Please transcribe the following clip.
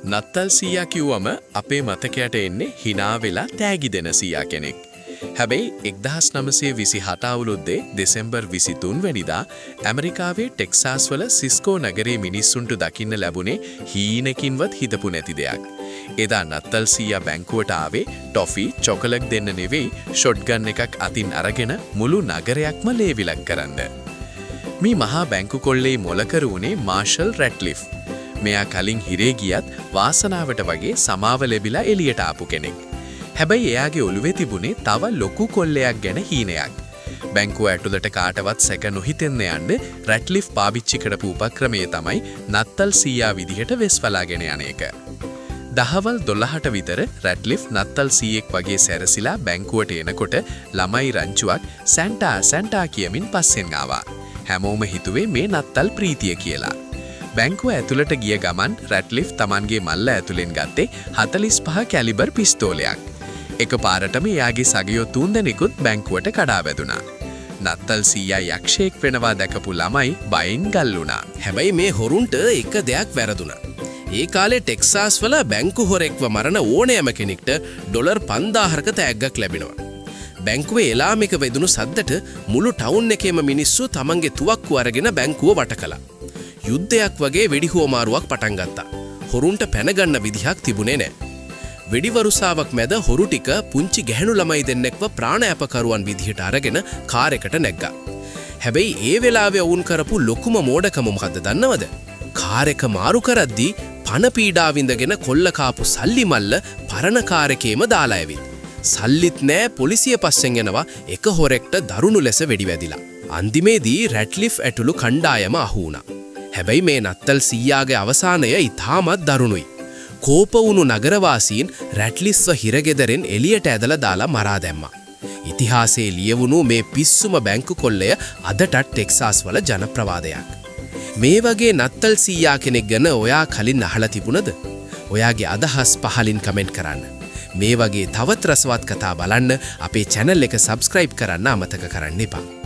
නත්තල් සීයා කිව්වම අපේ මතකයට එන්නේ හිනා වෙලා තෑගි දෙන සීයා කෙනෙක්. හැබැයි 1927 අවුරුද්දේ දෙසැම්බර් 23 වෙනිදා ඇමරිකාවේ ටෙක්සාස් වල සිස්කෝ නගරයේ මිනිස්සුන්ට දකින්න ලැබුණේ හීනකින්වත් හිතපු නැති දෙයක්. එදා නත්තල් සීයා බැංකුවට ආවේ ටොෆි චොකලට් දෙන්න නෙවෙයි ෂොට්ගන් එකක් අතින් අරගෙන මුළු නගරයක්ම ලේවිලක් කරන්න. මේ මහා බැංකු කොල්ලේ මොලකරු වුණේ මාෂල් රැට්ලිෆ්. මෙයා කලින් හිරේ ගියත් වාසනාවට වගේ සමාව ලැබිලා එළියට ආපු කෙනෙක්. හැබැයි එයාගේ ඔළුවේ තිබුණේ තව ලොකු කොල්ලයක් ගැන හීනයක්. බැංකුව ඇතුළට කාටවත් සැක නොහිතෙන්න යන්න රැට්ලිෆ් පාවිච්චි කරපු උපක්‍රමය තමයි නත්තල් සීයා විදිහට වෙස්වලාගෙන යන එක. දහවල් 12ට විතර රැට්ලිෆ් නත්තල් සීයෙක් වගේ සැරසිලා බැංකුවට එනකොට ළමයි රංචුවක් සැන්ටා කියමින් පස්සෙන් ආවා. හැමෝම හිතුවේ මේ නත්තල් ප්‍රීතිය කියලා. බැංකුව ඇතුළට ගිය ගමන් රැට්ලිෆ් Tamanගේ මල්ල ඇතුලෙන් ගත්තේ 45 කැලිබර් පිස්තෝලයක්. එක පාරටම එයාගේ සගයෝ 3 දෙනෙකුත් බැංකුවට කඩා වැදුනා. නත්තල් සීයා යක්ෂයෙක් වෙනවා දැකපු ළමයි බයෙන් ගල් වුණා. හැබැයි මේ හොරුන්ට එක දෙයක් වැරදුනා. ඒ කාලේ ටෙක්සාස් වල බැංකු හොරෙක්ව මරන ඕනෑම කෙනෙක්ට ඩොලර් 5000ක තෑග්ගක් ලැබෙනවා. බැංකුවේ එලාමික වෙදුණු සද්දට මුළු ටවුන් එකේම මිනිස්සු තමන්ගේ තුවක්කු අරගෙන බැංකුව වට කළා. යුද්ධයක් වගේ වෙඩිහුවමාරුවක් පටන් ගත්තා. හොරුන්ට පැනගන්න විදිහක් තිබුණේ නැහැ. වෙඩිවරුසාවක් මැද හොරු ටික පුංචි ගැහැණු ළමයි දෙන්නෙක්ව ප්‍රාණාපකරුවන් විදිහට අරගෙන කාර් එකට නැග්ගා. හැබැයි ඒ වෙලාවේ වුන් කරපු ලොකුම මෝඩකම මොකද්ද දන්නවද? කාර් එක මාරු කරද්දී පණ පීඩා විඳගෙන කොල්ල කාපු සල්ලි මල්ල පරණ කාර් එකේම දාලා ඇවිත්. සල්ලිත් නෑ පොලිසිය පස්සෙන් යනවා එක හොරෙක්ට දරුණු ලෙස වෙඩි වැදිලා. අන්තිමේදී රැට්ලිෆ් ඇතුළු කණ්ඩායම අහු වුණා. හැබැයි මේ නත්තල් සීයාගේ අවසානය ඉතාමත් දරුණුයි. කෝප වුණු නගරවාසීන් රැට්ලිස්ව හිරගෙදරෙන් එළියට ඇදලා දාලා මරා දැම්මා. ඉතිහාසයේ ලියවුණු මේ පිස්සුම බැංකු කොල්ලය අදටත් ටෙක්සාස් වල ජනප්‍රවාදයක්. මේ වගේ නත්තල් සීයා කෙනෙක් ගැන ඔයා කලින් අහලා තිබුණද? ඔයාගේ අදහස් පහලින් කමෙන්ට් කරන්න. මේ වගේ තවත් රසවත් කතා බලන්න අපේ channel එක subscribe කරන්න අමතක කරන්න එපා.